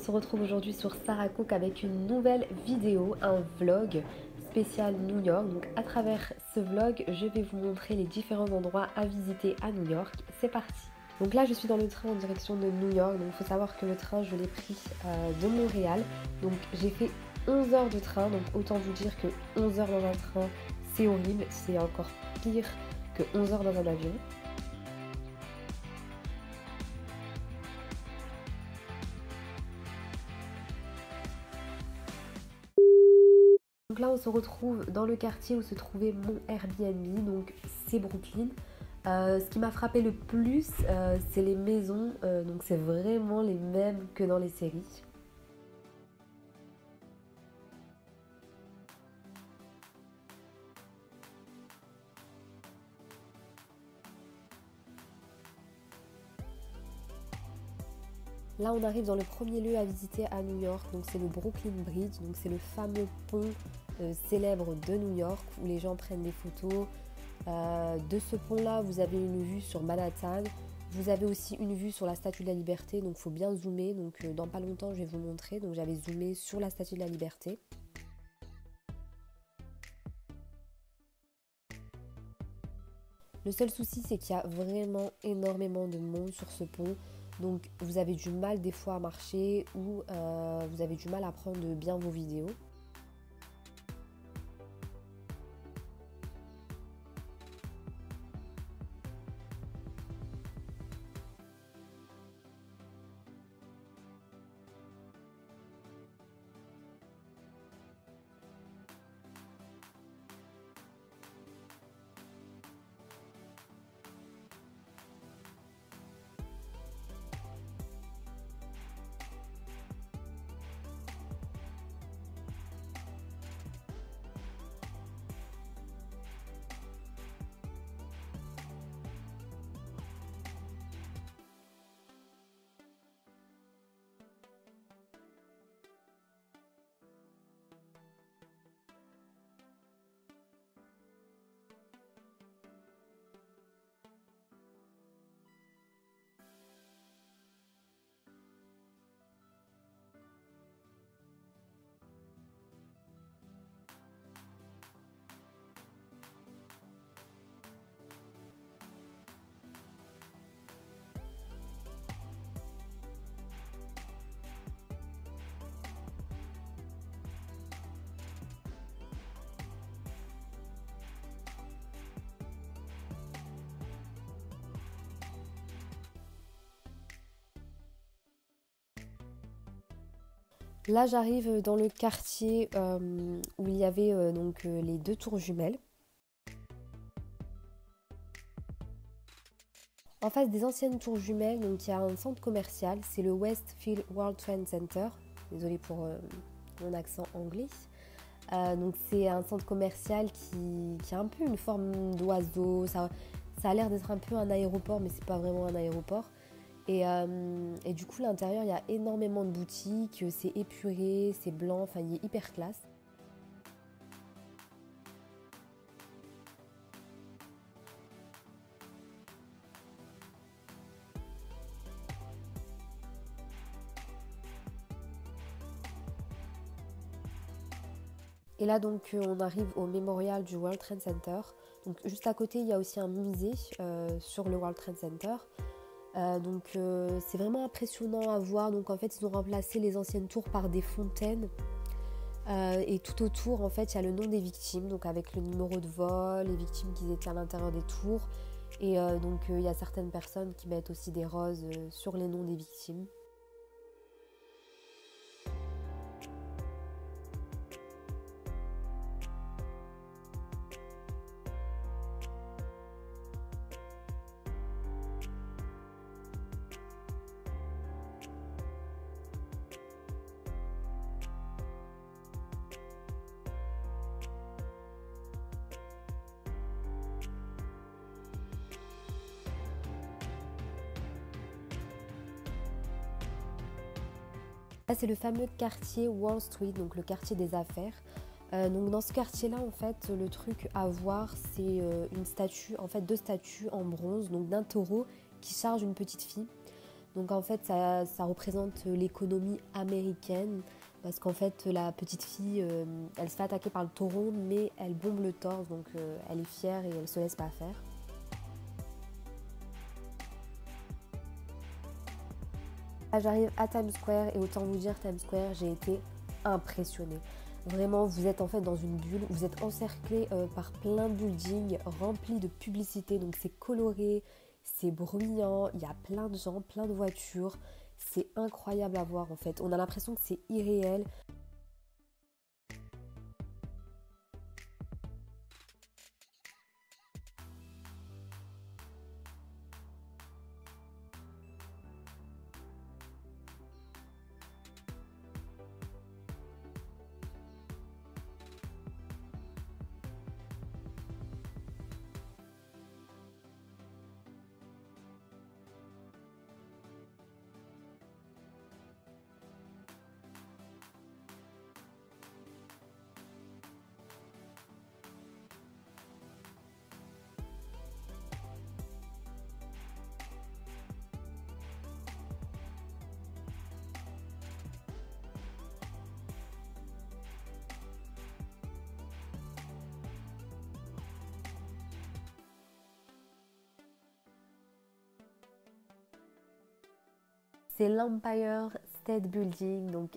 se retrouve aujourd'hui sur Sarah Cook avec une nouvelle vidéo, un vlog spécial New York. Donc à travers ce vlog, je vais vous montrer les différents endroits à visiter à New York. C'est parti! Donc là je suis dans le train en direction de New York. Donc il faut savoir que le train je l'ai pris de Montréal. Donc j'ai fait 11 heures de train. Donc autant vous dire que 11 heures dans un train c'est horrible. C'est encore pire que 11 heures dans un avion. Donc là on se retrouve dans le quartier où se trouvait mon Airbnb, donc c'est Brooklyn. Ce qui m'a frappé le plus, c'est les maisons, donc c'est vraiment les mêmes que dans les séries. Là on arrive dans le premier lieu à visiter à New York, donc c'est le Brooklyn Bridge, donc c'est le fameux pont célèbre de New York où les gens prennent des photos. De ce pont là vous avez une vue sur Manhattan, vous avez aussi une vue sur la Statue de la Liberté, donc il faut bien zoomer, donc dans pas longtemps je vais vous montrer, donc j'avais zoomé sur la Statue de la Liberté. Le seul souci c'est qu'il y a vraiment énormément de monde sur ce pont, donc vous avez du mal des fois à marcher ou vous avez du mal à prendre bien vos vidéos. Là j'arrive dans le quartier où il y avait les deux tours jumelles. En face des anciennes tours jumelles, donc il y a un centre commercial, c'est le Westfield World Trade Center. Désolée pour mon accent anglais. Donc c'est un centre commercial qui a un peu une forme d'oiseau. Ça a l'air d'être un peu un aéroport, mais c'est pas vraiment un aéroport. Et du coup, à l'intérieur, il y a énormément de boutiques, c'est épuré, c'est blanc, enfin, il est hyper classe. Et là, donc, on arrive au mémorial du World Trade Center. Donc, juste à côté, il y a aussi un musée sur le World Trade Center. C'est vraiment impressionnant à voir. Donc en fait ils ont remplacé les anciennes tours par des fontaines et tout autour en fait il y a le nom des victimes, donc avec le numéro de vol, les victimes qui étaient à l'intérieur des tours et il y a certaines personnes qui mettent aussi des roses sur les noms des victimes. Là, c'est le fameux quartier Wall Street, donc le quartier des affaires. Donc dans ce quartier-là, en fait, le truc à voir, c'est une statue, en fait deux statues en bronze, donc d'un taureau qui charge une petite fille. Donc en fait, ça représente l'économie américaine. Parce qu'en fait, la petite fille, elle se fait attaquer par le taureau, mais elle bombe le torse, donc elle est fière et elle se laisse pas faire. Là, j'arrive à Times Square et autant vous dire, Times Square, j'ai été impressionnée. Vraiment, vous êtes en fait dans une bulle, vous êtes encerclé par plein de buildings remplis de publicité, donc c'est coloré, c'est bruyant, il y a plein de gens, plein de voitures, c'est incroyable à voir en fait. On a l'impression que c'est irréel. C'est l'Empire State Building, donc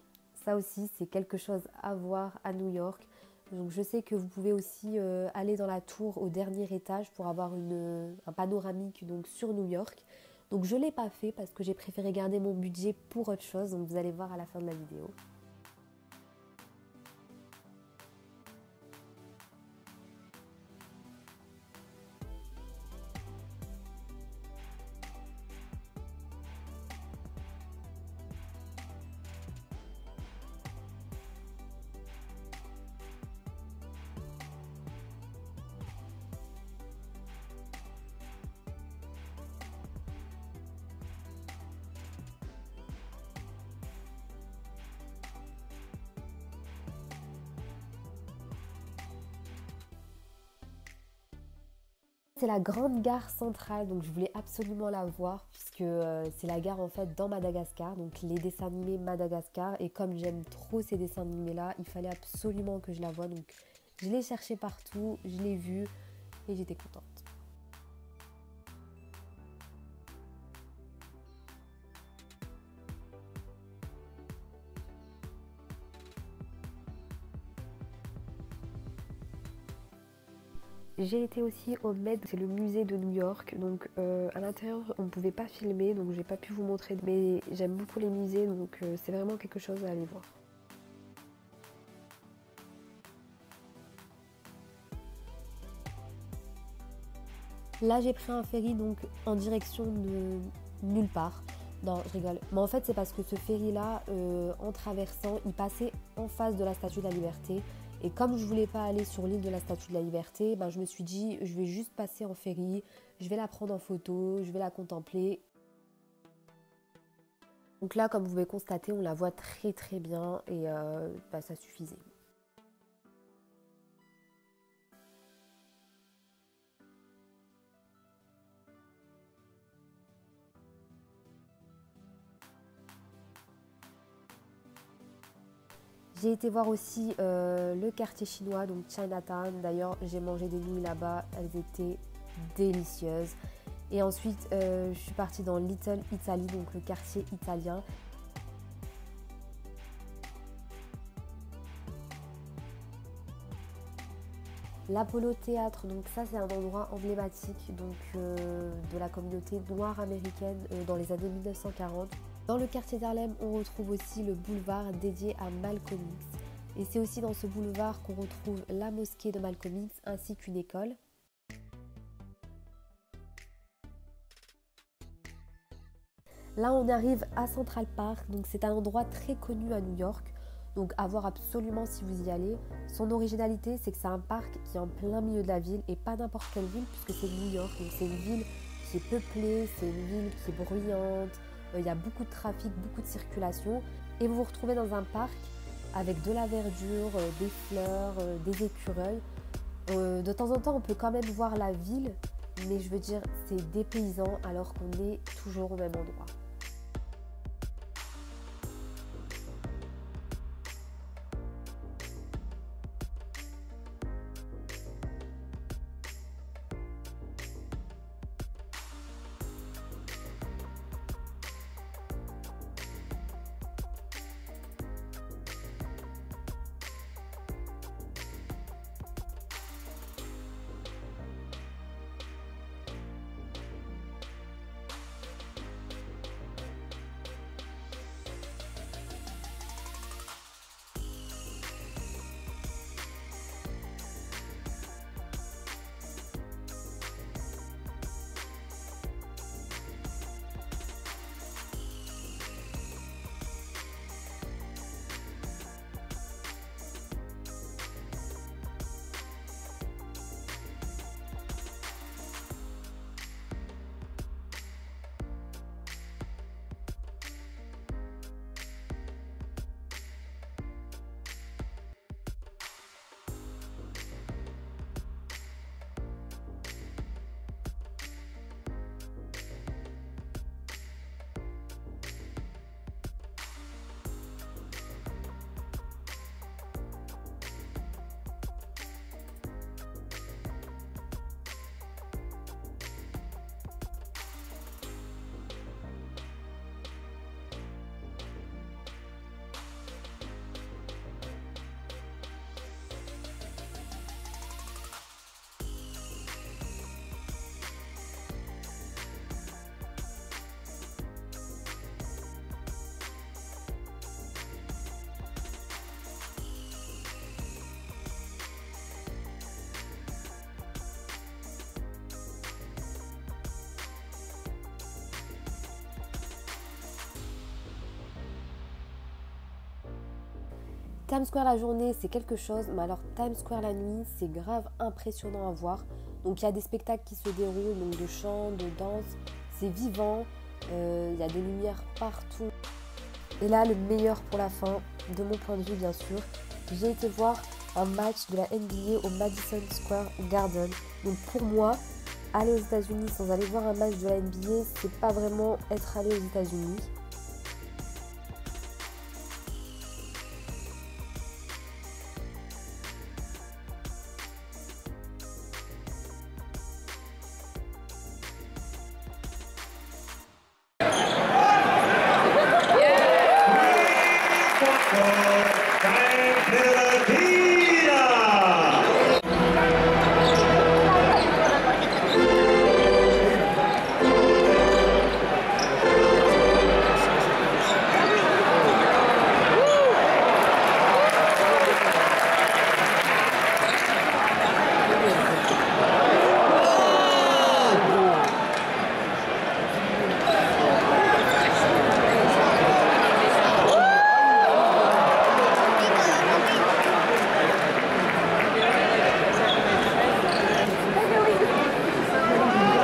ça aussi c'est quelque chose à voir à New York. Donc je sais que vous pouvez aussi aller dans la tour au dernier étage pour avoir un panoramique donc, sur New York. Donc je ne l'ai pas fait parce que j'ai préféré garder mon budget pour autre chose, donc vous allez voir à la fin de la vidéo. C'est la grande gare centrale, donc je voulais absolument la voir puisque c'est la gare en fait dans Madagascar, donc les dessins animés Madagascar, et comme j'aime trop ces dessins animés là, il fallait absolument que je la voie, donc je l'ai cherché partout, je l'ai vue et j'étais contente. J'ai été aussi au Met, c'est le musée de New York, donc à l'intérieur on ne pouvait pas filmer, donc j'ai pas pu vous montrer, mais j'aime beaucoup les musées, donc c'est vraiment quelque chose à aller voir. Là j'ai pris un ferry donc en direction de nulle part. Non, je rigole. Mais en fait c'est parce que ce ferry là, en traversant, il passait en face de la Statue de la Liberté. Et comme je voulais pas aller sur l'île de la Statue de la Liberté, ben je me suis dit je vais juste passer en ferry, je vais la prendre en photo, je vais la contempler. Donc là comme vous pouvez constater on la voit très très bien et ça suffisait. J'ai été voir aussi le quartier chinois, donc Chinatown. D'ailleurs, j'ai mangé des nouilles là-bas, elles étaient délicieuses. Et ensuite, je suis partie dans Little Italy, donc le quartier italien. L'Apollo Théâtre, donc ça c'est un endroit emblématique donc, de la communauté noire américaine dans les années 1940. Dans le quartier d'Harlem, on retrouve aussi le boulevard dédié à Malcolm X. Et c'est aussi dans ce boulevard qu'on retrouve la mosquée de Malcolm X ainsi qu'une école. Là, on arrive à Central Park, donc c'est un endroit très connu à New York. Donc à voir absolument si vous y allez. Son originalité, c'est que c'est un parc qui est en plein milieu de la ville et pas n'importe quelle ville puisque c'est New York. Donc c'est une ville qui est peuplée, c'est une ville qui est bruyante. Il y a beaucoup de trafic, beaucoup de circulation et vous vous retrouvez dans un parc avec de la verdure, des fleurs, des écureuils. De temps en temps, on peut quand même voir la ville, mais je veux dire, c'est dépaysant alors qu'on est toujours au même endroit. Times Square la journée, c'est quelque chose, mais alors Times Square la nuit, c'est grave impressionnant à voir. Donc il y a des spectacles qui se déroulent, donc de chant, de danse, c'est vivant, il y a des lumières partout. Et là, le meilleur pour la fin, de mon point de vue bien sûr, j'ai été voir un match de la NBA au Madison Square Garden. Donc pour moi, aller aux États-Unis sans aller voir un match de la NBA, c'est pas vraiment être allé aux États-Unis.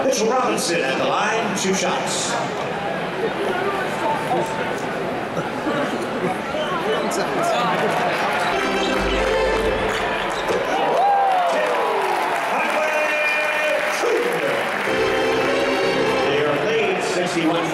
Mitchell Robinson at the line, 2 shots. They are lead 61-44.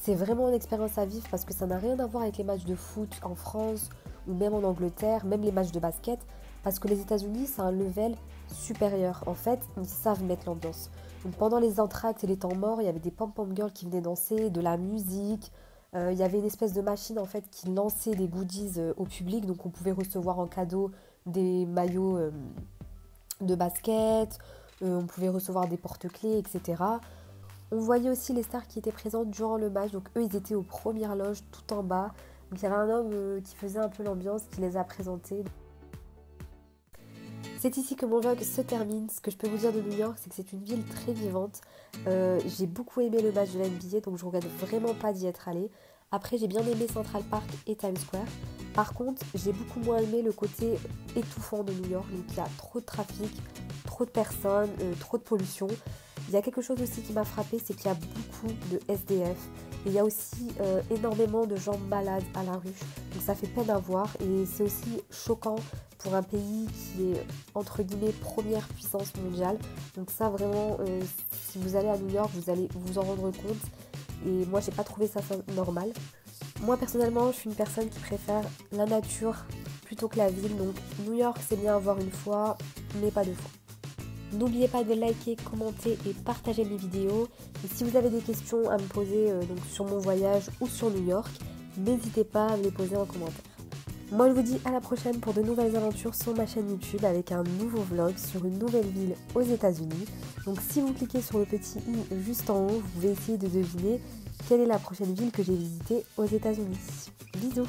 C'est vraiment une expérience à vivre parce que ça n'a rien à voir avec les matchs de foot en France ou même en Angleterre, même les matchs de basket, parce que les États-Unis, c'est un level supérieur. En fait, ils savent mettre l'ambiance. Donc pendant les entractes et les temps morts, il y avait des pom-pom girls qui venaient danser, de la musique. Il y avait une espèce de machine en fait qui lançait des goodies au public, donc on pouvait recevoir en cadeau des maillots de basket, on pouvait recevoir des porte-clés, etc. On voyait aussi les stars qui étaient présentes durant le match, donc eux ils étaient aux premières loges tout en bas. Donc il y avait un homme qui faisait un peu l'ambiance, qui les a présentés. C'est ici que mon vlog se termine. Ce que je peux vous dire de New York, c'est que c'est une ville très vivante. J'ai beaucoup aimé le match de la NBA, donc je ne regrette vraiment pas d'y être allée. Après, j'ai bien aimé Central Park et Times Square. Par contre, j'ai beaucoup moins aimé le côté étouffant de New York. Donc il y a trop de trafic, trop de personnes, trop de pollution. Il y a quelque chose aussi qui m'a frappé, c'est qu'il y a beaucoup de SDF. Et il y a aussi énormément de gens malades à la rue. Donc ça fait peine à voir et c'est aussi choquant pour un pays qui est entre guillemets première puissance mondiale. Donc ça vraiment, si vous allez à New York, vous allez vous en rendre compte. Et moi j'ai pas trouvé ça normal. Moi personnellement, je suis une personne qui préfère la nature plutôt que la ville. Donc New York c'est bien à voir une fois, mais pas deux fois. N'oubliez pas de liker, commenter et partager mes vidéos. Et si vous avez des questions à me poser donc sur mon voyage ou sur New York, n'hésitez pas à me les poser en commentaire. Moi je vous dis à la prochaine pour de nouvelles aventures sur ma chaîne YouTube avec un nouveau vlog sur une nouvelle ville aux États-Unis. Donc si vous cliquez sur le petit i juste en haut, vous pouvez essayer de deviner quelle est la prochaine ville que j'ai visitée aux États-Unis. Bisous!